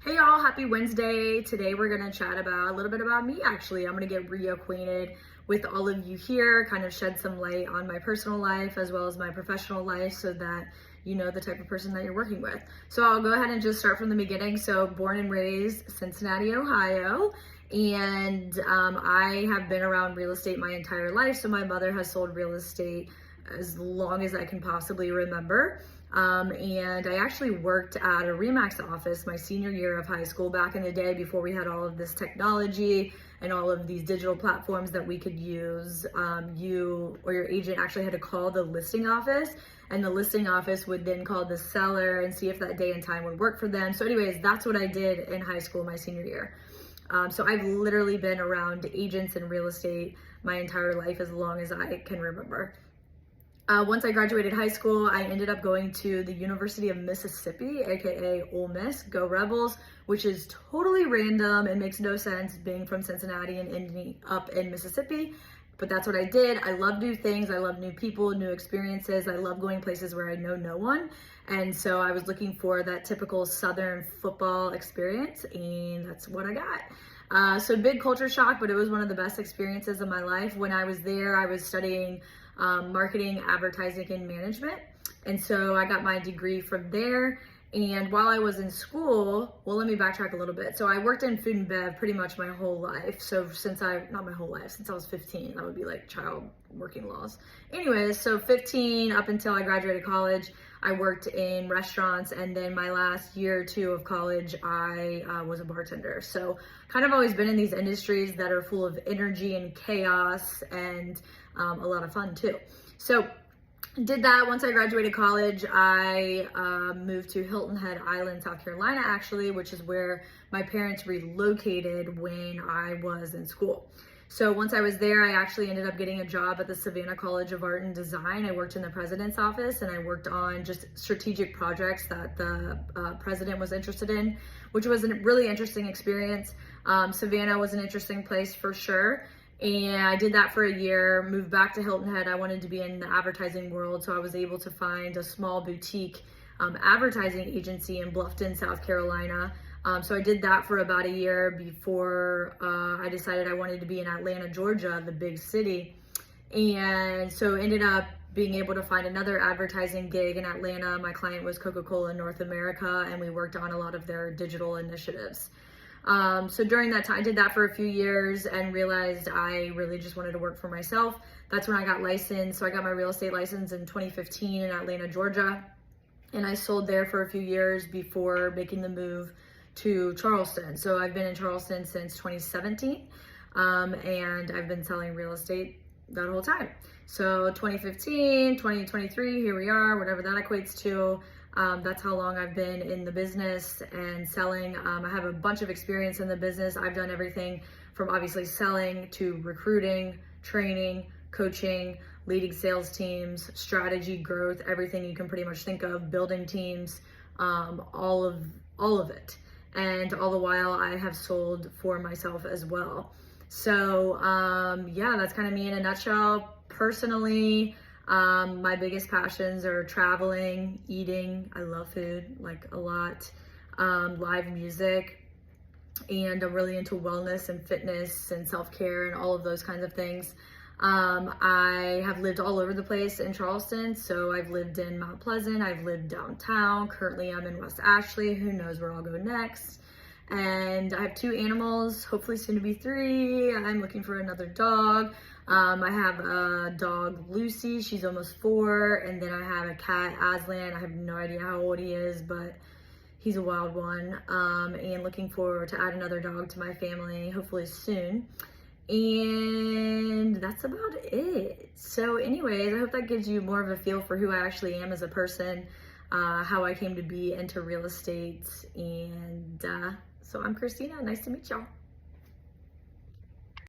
Hey y'all, happy Wednesday. Today we're gonna chat about a little bit about me actually. I'm gonna get reacquainted with all of you here, kind of shed some light on my personal life as well as my professional life so that you know the type of person that you're working with. So I'll go ahead and just start from the beginning. So born and raised Cincinnati, Ohio. And I have been around real estate my entire life. So my mother has sold real estate as long as I can possibly remember. And I actually worked at a RE/MAX office my senior year of high school back in the day before we had all of this technology and all of these digital platforms that we could use. You or your agent actually had to call the listing office, and the listing office would then call the seller and see if that day and time would work for them. So anyways, that's what I did in high school my senior year. So I've literally been around agents and real estate my entire life as long as I can remember. Once I graduated high school, I ended up going to the University of Mississippi, aka Ole Miss, go Rebels, which is totally random and makes no sense being from Cincinnati and ending up in Mississippi. But that's what I did. I love new things. I love new people, new experiences. I love going places where I know no one. And so I was looking for that typical Southern football experience, and that's what I got. So big culture shock, but it was one of the best experiences of my life. When I was there, I was studying marketing, advertising, and management. And so I got my degree from there. And while I was in school, well, let me backtrack a little bit. So I worked in food and bev pretty much my whole life. So since I was 15, that would be like child working laws. Anyways, so 15 up until I graduated college, I worked in restaurants. And then my last year or two of college, I was a bartender. So kind of always been in these industries that are full of energy and chaos and a lot of fun too. So did that. Once I graduated college, I moved to Hilton Head Island, South Carolina, actually, which is where my parents relocated when I was in school. So once I was there, I actually ended up getting a job at the Savannah College of Art and Design. I worked in the president's office, and I worked on just strategic projects that the president was interested in, which was a really interesting experience. Savannah was an interesting place for sure. And I did that for a year, moved back to Hilton Head. I wanted to be in the advertising world, so I was able to find a small boutique advertising agency in Bluffton, South Carolina. So I did that for about a year before I decided I wanted to be in Atlanta, Georgia, the big city. And so ended up being able to find another advertising gig in Atlanta. My client was Coca-Cola North America, and we worked on a lot of their digital initiatives. So during that time, I did that for a few years and realized I really just wanted to work for myself. That's when I got licensed. So I got my real estate license in 2015 in Atlanta, Georgia. And I sold there for a few years before making the move to Charleston. So I've been in Charleston since 2017. And I've been selling real estate that whole time. So 2015, 2023, here we are, whatever that equates to. That's how long I've been in the business and selling. I have a bunch of experience in the business. I've done everything from obviously selling to recruiting, training, coaching, leading sales teams, strategy, growth, everything you can pretty much think of, building teams, all of it. And all the while I have sold for myself as well. So yeah, that's kind of me in a nutshell. Personally, my biggest passions are traveling, eating. I love food, like a lot. Live music, and I'm really into wellness and fitness and self-care and all of those kinds of things. I have lived all over the place in Charleston. So I've lived in Mount Pleasant, I've lived downtown. Currently I'm in West Ashley. Who knows where I'll go next. And I have 2 animals, hopefully soon to be 3. I'm looking for another dog. I have a dog, Lucy, she's almost 4, and then I have a cat, Aslan. I have no idea how old he is, but he's a wild one, and looking forward to add another dog to my family, hopefully soon. And that's about it. So anyways, I hope that gives you more of a feel for who I actually am as a person, how I came to be into real estate, and so I'm Christina, nice to meet y'all.